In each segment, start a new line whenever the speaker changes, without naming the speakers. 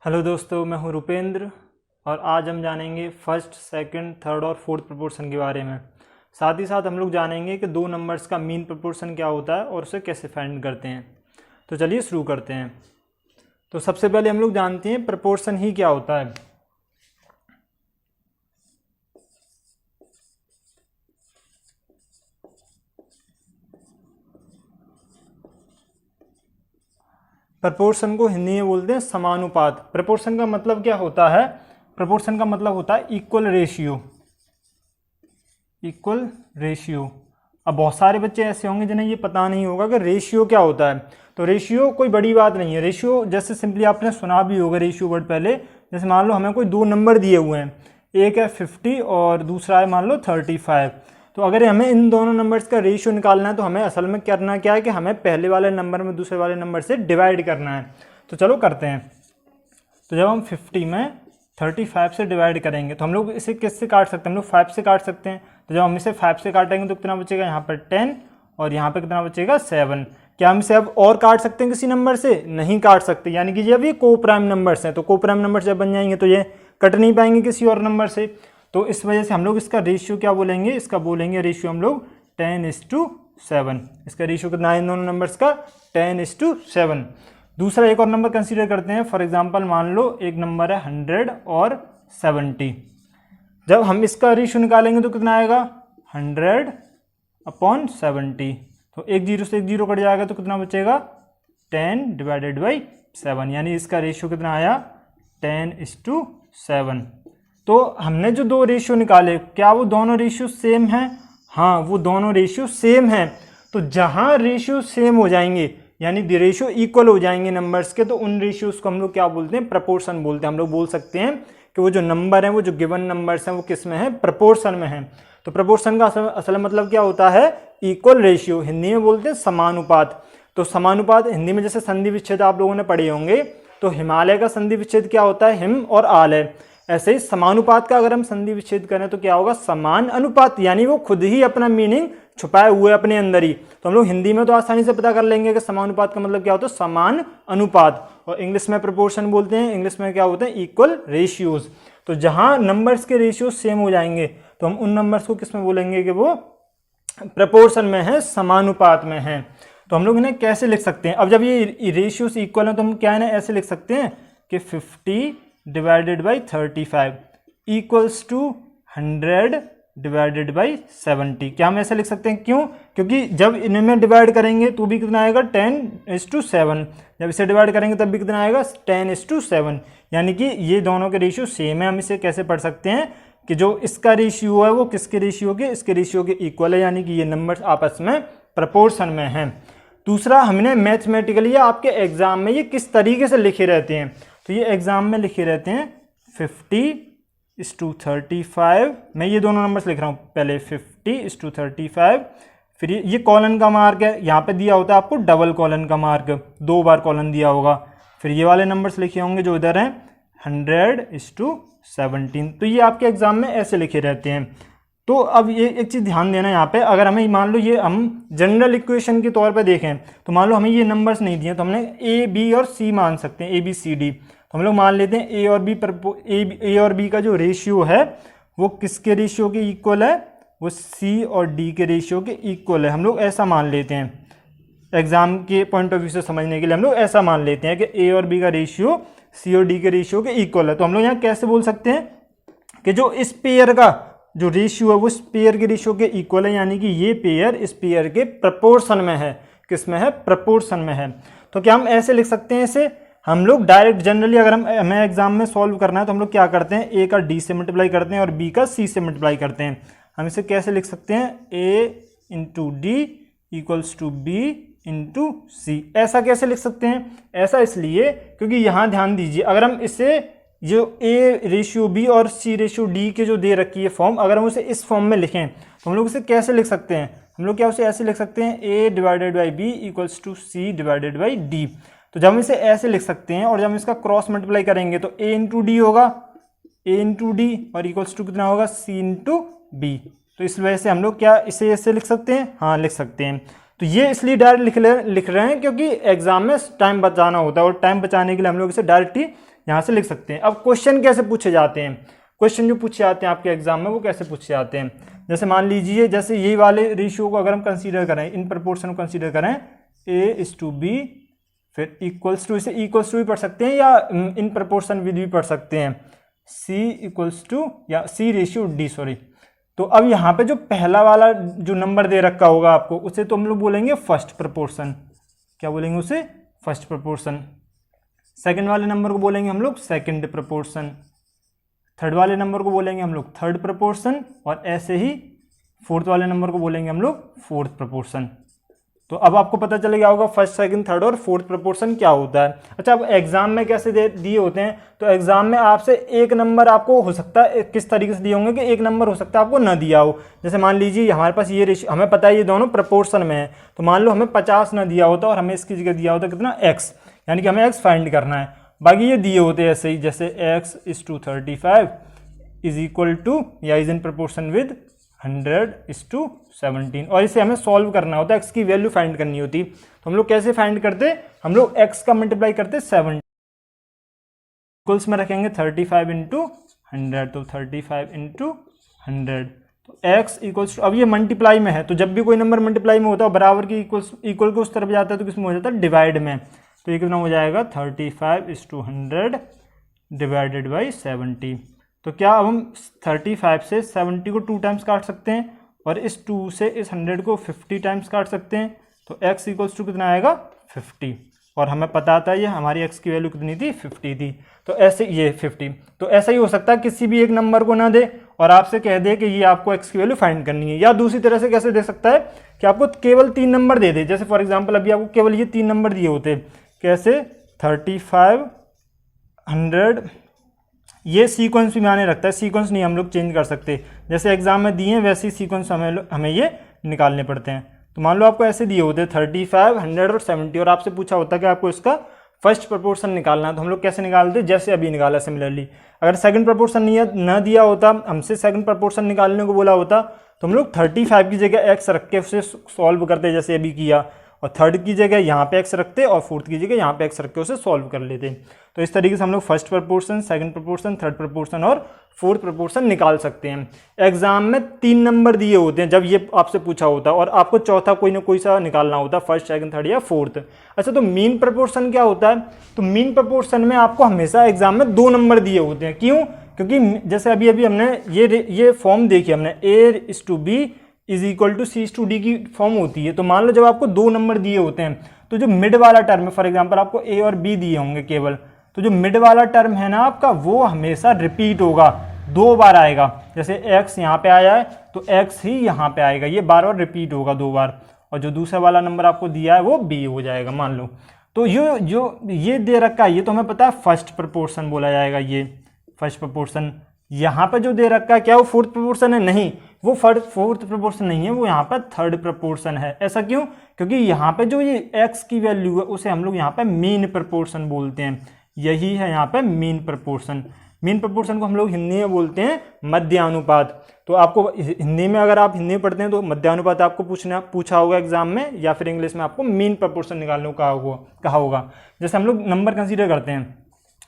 Hello दोस्तों, मैं हूं रुपेंद्र और आज हम जानेंगे फर्स्ट, सेकंड, थर्ड और फोर्थ प्रोपोर्शन के बारे में। साथ ही साथ हम लोग जानेंगे कि दो नंबर्स का मीन प्रोपोर्शन क्या होता है और उसे कैसे फाइंड करते हैं। तो चलिए शुरू करते हैं। तो सबसे पहले हम लोग जानते हैं प्रोपोर्शन ही क्या होता है। प्रोपोर्शन को हिंदी में बोलते हैं समानुपात। प्रोपोर्शन का मतलब क्या होता है? प्रोपोर्शन का मतलब होता है इक्वल रेशियो। Equal ratio. अब बहुत सारे बच्चे ऐसे होंगे जिन्हें ये पता नहीं होगा कि रेशियो क्या होता है। तो रेशियो कोई बड़ी बात नहीं है। रेशियो जैसे सिंपली आपने सुना भी होगा रेशियो वर्ड पहले। जैसे मान लो हमें कोई दो नंबर दिए हुए हैं, एक है 50 और दूसरा है मान लो 35। तो अगर हमें इन दोनों नंबर्स का रेशियो निकालना है तो हमें असल में करना क्या है कि हमें पहले वाले नंबर में दूसरे वाले नंबर से डिवाइड करना है। तो चलो करते हैं। तो जब हम 50 में 35 से डिवाइड करेंगे तो हम लोग इसे किससे काट सकते हैं? हम लोग 5 से काट सकते हैं। तो जब हम इसे 5 से काटेंगे तो कितना बचेगा? यहाँ पर 10 और यहाँ पर कितना बचेगा? 7। क्या हम इसे अब और काट सकते हैं किसी नंबर से? नहीं काट सकते। यानी कि जब ये को प्राइम नंबर्स हैं तो को प्राइम नंबर जब बन जाएंगे तो ये कट नहीं पाएंगे किसी और नंबर से। तो इस वजह से हम लोग इसका रेशियो क्या बोलेंगे? इसका बोलेंगे रेशियो हम लोग 10:7। इसका रेशियो कितना है इन दोनों नंबर्स का? 10:7। दूसरा एक और नंबर कंसीडर करते हैं। फॉर एग्जांपल मान लो एक नंबर है 100 और 70। जब हम इसका रेशियो निकालेंगे तो कितना आएगा? 100/70। तो एक जीरो से एक जीरो कट जाएगा तो कितना बचेगा? 10/7। यानी इसका रेशियो कितना आया? 10:7। तो हमने जो दो रेशियो निकाले, क्या वो दोनों रेशियो सेम हैं? हाँ, वो दोनों रेशियो सेम हैं। तो जहां रेशियो सेम हो जाएंगे यानी रेशियो इक्वल हो जाएंगे नंबर्स के, तो उन रेशियोज को हम लोग क्या बोलते हैं? प्रोपोर्शन बोलते हैं। हम लोग बोल सकते हैं कि वो जो नंबर हैं, वो जो गिवन नंबर्स हैं, वो किस में है? प्रोपोर्शन में है। तो प्रोपोर्शन का असल मतलब क्या होता है? Equal ratio. हिंदी में बोलते हैं समानुपात। तो समानुपात हिंदी में जैसे संधि विच्छेद आप लोगों ने पढ़े होंगे, तो हिमालय का संधि विच्छेद क्या होता है? हिम और आल है। ऐसे ही समानुपात का अगर हम संधि विच्छेद करें तो क्या होगा? समान अनुपात। यानी वो खुद ही अपना मीनिंग छुपाए हुए अपने अंदर ही। तो हम लोग हिंदी में तो आसानी से पता कर लेंगे कि समानुपात का मतलब क्या होता है? समान अनुपात। और इंग्लिश में प्रोपोर्शन बोलते हैं। इंग्लिश में क्या होते हैं? Equal ratios. तो जहां नंबर्स के रेशियो सेम हो जाएंगे तो हम उन नंबर्स को किस में बोलेंगे कि वो प्रोपोर्शन में है, समानुपात में है। तो हम लोग इन्हें कैसे लिख सकते हैं? अब जब ये रेशियोज इक्वल है तो हम क्या इन्हें ऐसे लिख सकते हैं कि 50/35 इक्वल्स टू 100/70। क्या हम ऐसे लिख सकते हैं? क्यों? क्योंकि जब इनमें डिवाइड करेंगे तो भी कितना आएगा? 10:7। जब इसे डिवाइड करेंगे तब भी कितना आएगा? 10:7। यानी कि ये दोनों के रेशियो सेम है। हम इसे कैसे पढ़ सकते हैं कि जो इसका रेशियो है वो किसके रेशियो के? इसके रेशियो के इक्वल है। यानी कि ये नंबर्स आपस में प्रोपोर्शन में हैं। दूसरा, हमने मैथमेटिकली आपके एग्जाम में ये किस तरीके से लिखे रहते हैं, तो ये एग्जाम में लिखे रहते हैं 50:35। मैं ये दोनों नंबर्स लिख रहा हूँ। पहले 50:35, फिर ये कॉलन का मार्क है। यहाँ पे दिया होता है आपको डबल कॉलन का मार्क, 2 बार कॉलन दिया होगा। फिर ये वाले नंबर्स लिखे होंगे जो इधर हैं 100:17। तो ये आपके एग्जाम में ऐसे लिखे रहते हैं। तो अब ये एक चीज़ ध्यान देना यहाँ पे, अगर हमें मान लो ये हम जनरल इक्वेशन के तौर पे देखें तो मान लो हमें ये नंबर्स नहीं दिए तो हमने ए, बी और सी मान सकते हैं, ए, बी, सी, डी। तो हम लोग मान लेते हैं ए और बी का जो रेशियो है वो किसके रेशियो के इक्वल है? वो सी और डी के रेशियो के इक्वल है। हम लोग ऐसा मान लेते हैं। एग्जाम के पॉइंट ऑफ व्यू से समझने के लिए हम लोग ऐसा मान लेते हैं कि ए और बी का रेशियो सी और डी के रेशियो के इक्वल है। तो हम लोग यहाँ कैसे बोल सकते हैं कि जो इस पेयर का जो रेशियो है वो इस पेयर के रेशियो के इक्वल है। यानी कि ये पेयर इस पेयर के प्रोपोर्शन में है। किस में है? प्रोपोर्शन में है। तो क्या हम ऐसे लिख सकते हैं इसे? हम लोग डायरेक्ट जनरली अगर हमें एग्जाम में सॉल्व करना है तो हम लोग क्या करते हैं? ए का डी से मल्टीप्लाई करते हैं और बी का सी से मल्टीप्लाई करते हैं। हम इसे कैसे लिख सकते हैं? A into D equals to B into C. ऐसा कैसे लिख सकते हैं? ऐसा इसलिए क्योंकि यहाँ ध्यान दीजिए, अगर हम इसे जो ए रेशियो बी और सी रेशियो डी के जो दे रखी है फॉर्म, अगर हम उसे इस फॉर्म में लिखें तो हम लोग उसे कैसे लिख सकते हैं? हम लोग क्या उसे ऐसे लिख सकते हैं? A/B equals to C/D। तो जब हम इसे ऐसे लिख सकते हैं और जब हम इसका क्रॉस मल्टीप्लाई करेंगे तो A इंटू डी होगा, A इंटू डी और इक्वल्स टू कितना होगा? C into B. तो इस वजह से हम लोग क्या इसे ऐसे लिख सकते हैं? हाँ, लिख सकते हैं। तो ये इसलिए डायरेक्ट लिख रहे हैं क्योंकि एग्जाम में टाइम बचाना होता है और टाइम बचाने के लिए हम लोग इसे डायरेक्ट ही यहाँ से लिख सकते हैं। अब क्वेश्चन कैसे पूछे जाते हैं, क्वेश्चन जो पूछे जाते हैं आपके एग्जाम में वो कैसे पूछे जाते हैं, जैसे मान लीजिए जैसे यही वाले रेशियो को अगर हम कंसीडर करें, इन प्रपोर्शन को कंसीडर करें A:B, फिर इक्वल्स टू, इसे इक्वल्स टू भी पढ़ सकते हैं या इन प्रपोर्शन विद भी पढ़ सकते हैं, C=, या C/D, सॉरी। तो अब यहाँ पे जो पहला वाला जो नंबर दे रखा होगा आपको, उसे तो हम लोग बोलेंगे फर्स्ट प्रपोर्शन। क्या बोलेंगे उसे? First proportion. सेकंड वाले नंबर को बोलेंगे हम लोग सेकंड प्रपोर्शन। थर्ड वाले नंबर को बोलेंगे हम लोग थर्ड प्रपोर्शन, और ऐसे ही फोर्थ वाले नंबर को बोलेंगे हम लोग फोर्थ प्रपोर्शन। तो अब आपको पता चल गया होगा फर्स्ट, सेकंड, थर्ड और फोर्थ प्रपोर्शन क्या होता है। अच्छा, अब एग्जाम में कैसे दिए होते हैं, तो एग्जाम में आपसे एक नंबर आपको हो सकता है किस तरीके से दिए होंगे कि एक नंबर हो सकता है आपको ना दिया हो। जैसे मान लीजिए हमारे पास ये रेशियो, हमें पता है ये दोनों प्रपोर्शन में है, तो मान लो हमें 50 ना दिया होता और हमें इसकी जगह दिया होता कितना, x, यानी कि हमें x फाइंड करना है। बाकी ये दिए होते हैं ऐसे ही, जैसे x:35 इज इक्वल टू या इज इन प्रपोर्शन विद 100:17, और इसे हमें सॉल्व करना होता है, x की वैल्यू फाइंड करनी होती। तो हम लोग कैसे फाइंड करते, हम लोग x का मल्टीप्लाई करते 70, इक्वल्स में रखेंगे 35 × 100, तो 35 × 100, तो x इक्वल्स, अब ये मल्टीप्लाई में है, तो जब भी कोई नंबर मल्टीप्लाई में होता है बराबर की इक्वल के उस तरफ जाता है तो किसमें हो जाता है, डिवाइड में। तो ये कितना हो जाएगा 35:100 डिवाइडेड बाई 70। तो क्या अब हम 35 से 70 को 2 टाइम्स काट सकते हैं, और इस 2 से इस 100 को 50 टाइम्स काट सकते हैं। तो x इक्वल्स टू कितना आएगा 50, और हमें पता था ये हमारी x की वैल्यू कितनी थी 50 थी। तो ऐसे ये 50, तो ऐसा ही हो सकता है किसी भी एक नंबर को ना दे और आपसे कह दे कि ये आपको x की वैल्यू फाइंड करनी है। या दूसरी तरह से कैसे दे सकता है कि आपको केवल 3 नंबर दे दे, जैसे फॉर एग्जाम्पल अभी आपको केवल ये 3 नंबर दिए होते, कैसे 35, 100, ये सीक्वेंस भी मायने रखता है, सीक्वेंस नहीं हम लोग चेंज कर सकते, जैसे एग्जाम में दिए हैं वैसे ही सीक्वेंस हमें ये निकालने पड़ते हैं। तो मान लो आपको ऐसे दिए होते 35, 100 और 70, और आपसे पूछा होता है कि आपको इसका फर्स्ट प्रपोर्शन निकालना है, तो हम लोग कैसे निकालते, जैसे अभी निकाला सिमिलरली। अगर सेकंड प्रपोर्शन न दिया होता, हमसे सेकंड प्रपोर्शन निकालने को बोला होता, तो हम लोग 35 की जगह x रख के उसे सॉल्व करते, जैसे अभी किया, और थर्ड की जगह यहाँ पे x रखते और फोर्थ की जगह यहाँ पे x रख के उसे सॉल्व कर लेते। तो इस तरीके से हम लोग first proportion, second proportion, third proportion और फोर्थ प्रपोर्शन निकाल सकते हैं। एग्जाम में 3 नंबर दिए होते हैं जब ये आपसे पूछा होता है, और आपको चौथा कोई ना कोई सा निकालना होता है, फर्स्ट, सेकंड, थर्ड या फोर्थ। अच्छा, तो मीन प्रपोर्शन क्या होता है, तो मीन प्रपोर्शन में आपको हमेशा एग्जाम में 2 नंबर दिए होते हैं। क्यों? क्योंकि जैसे अभी हमने ये फॉर्म देखी, हमने A:B is equal to C:D की फॉर्म होती है। तो मान लो जब आपको 2 नंबर दिए होते हैं, तो जो मिड वाला टर्म है, फॉर एग्जांपल आपको A और B दिए होंगे केवल, तो जो मिड वाला टर्म है ना आपका, वो हमेशा रिपीट होगा, 2 बार आएगा। जैसे x यहाँ पे आया है तो x ही यहाँ पे आएगा, ये बार बार रिपीट होगा 2 बार, और जो दूसरा वाला नंबर आपको दिया है वो B हो जाएगा मान लो। तो ये दे रखा है, ये तो हमें पता है फर्स्ट प्रपोर्शन बोला जाएगा, ये फर्स्ट प्रपोर्शन। यहाँ पे जो दे रखा है क्या वो फोर्थ प्रपोर्शन है? नहीं, वो फोर्थ प्रपोर्शन नहीं है, वो यहाँ पर थर्ड प्रपोर्शन है। ऐसा क्यों? क्योंकि यहाँ पे जो ये x की वैल्यू है उसे हम लोग यहाँ पे मीन प्रपोर्शन बोलते हैं, यही है यहाँ पे मीन प्रपोर्शन। मीन प्रपोर्शन को हम लोग हिंदी में बोलते हैं मध्यानुपात। तो आपको हिंदी में, अगर आप हिंदी में पढ़ते हैं तो मध्यानुपात आपको पूछा होगा एग्जाम में, या फिर इंग्लिश में आपको मीन प्रपोर्शन निकालने को कहा होगा। जैसे हम लोग नंबर कंसीडर करते हैं,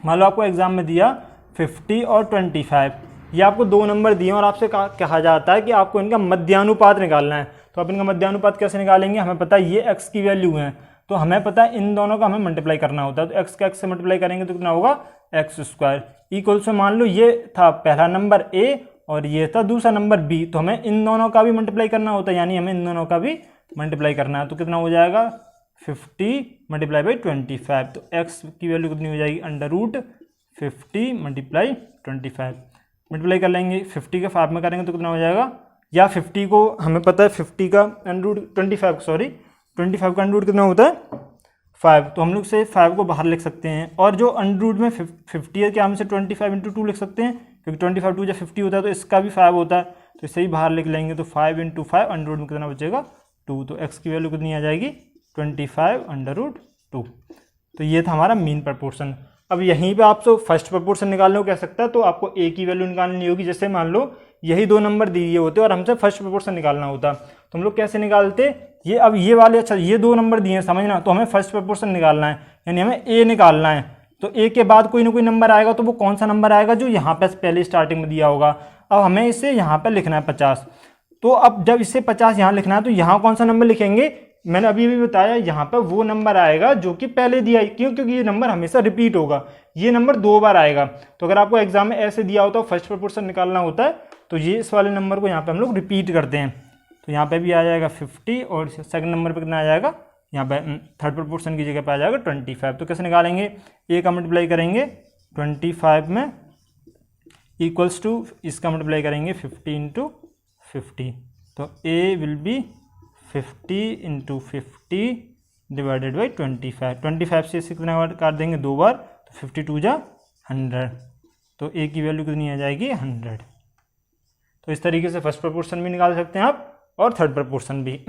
मान लो आपको एग्जाम में दिया 50 और 25, ये आपको 2 नंबर दिए और आपसे कहा जाता है कि आपको इनका मध्यानुपात निकालना है। तो आप इनका मध्यानुपात कैसे निकालेंगे? हमें पता है ये x की वैल्यू है, तो हमें पता है इन दोनों का हमें मल्टीप्लाई करना होता है। तो x का x से मल्टीप्लाई करेंगे तो कितना होगा x²। इक्वल से मान लो ये था पहला नंबर A और ये था दूसरा नंबर B, तो हमें इन दोनों का भी मल्टीप्लाई करना होता है, यानी हमें इन दोनों का भी मल्टीप्लाई करना है। तो कितना हो जाएगा 50 मल्टीप्लाई बाई 25। तो x की वैल्यू कितनी हो जाएगी √50 मल्टीप्लाई 25। मल्टीप्लाई कर लेंगे 50 का 5 में करेंगे तो कितना हो जाएगा, या 50 को हमें पता है 50 का √25 का अंडर कितना होता है 5, तो हम लोग से 5 को बाहर लिख सकते हैं। और जो अंडर में 50 है क्या हम इसे 25 × 2 लिख सकते हैं, क्योंकि 25 2 जब 50 होता है तो इसका भी 5 होता है, तो इसे ही बाहर लिख लेंगे। तो 5 × 5 अंडर में कितना बचेगा 2, तो x की वैल्यू कितनी आ जाएगी 25√2। तो ये था हमारा मीन प्रपोर्शन। अब यहीं पे आपको फर्स्ट प्रपोर्शन निकालने को कह सकता है, तो आपको a की वैल्यू निकालनी होगी। जैसे मान लो यही 2 नंबर दिए होते और हमसे फर्स्ट प्रपोर्शन निकालना होता, तो हम लोग कैसे निकालते, ये अब ये वाले, अच्छा ये 2 नंबर दिए हैं समझना, तो हमें फर्स्ट प्रपोर्शन निकालना है, यानी हमें a निकालना है। तो ए के बाद कोई ना कोई नंबर आएगा, तो वो कौन सा नंबर आएगा? जो यहाँ पे पहले स्टार्टिंग में दिया होगा। अब हमें इसे यहाँ पे लिखना है 50। तो अब जब इसे 50 यहाँ लिखना है तो यहाँ कौन सा नंबर लिखेंगे? मैंने अभी भी बताया, यहाँ पे वो नंबर आएगा जो कि पहले दिया है। क्यों? क्योंकि ये नंबर हमेशा रिपीट होगा, ये नंबर 2 बार आएगा। तो अगर आपको एग्जाम में ऐसे दिया होता है, फर्स्ट प्रपोर्शन निकालना होता है, तो ये इस वाले नंबर को यहाँ पे हम लोग रिपीट करते हैं। तो यहाँ पे भी आ जाएगा 50 और सेकंड नंबर पे कितना आ जाएगा? यहाँ पे थर्ड प्रपोर्शन की जगह पे आ जाएगा 25। तो कैसे निकालेंगे? ए का मल्टीप्लाई करेंगे 25 में इक्वल्स टू इसका मल्टीप्लाई करेंगे 50 इंटू 50। तो A will be 50 into 50 divided by 25। 25 से इसे कितना काट देंगे? 2 बार, तो 52 जा 100। तो ए की वैल्यू कितनी आ जाएगी? 100। तो इस तरीके से फर्स्ट प्रपोर्शन भी निकाल सकते हैं आप और थर्ड प्रपोर्शन भी।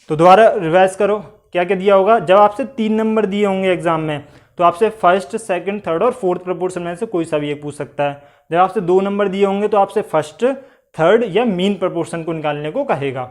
तो दोबारा रिवाइज करो, क्या क्या दिया होगा? जब आपसे 3 नंबर दिए होंगे एग्जाम में, तो आपसे फर्स्ट, सेकंड, थर्ड और फोर्थ प्रपोर्शन में से कोई सा भी एक पूछ सकता है। जब आपसे 2 नंबर दिए होंगे तो आपसे फर्स्ट, थर्ड या मीन प्रपोर्शन को निकालने को कहेगा।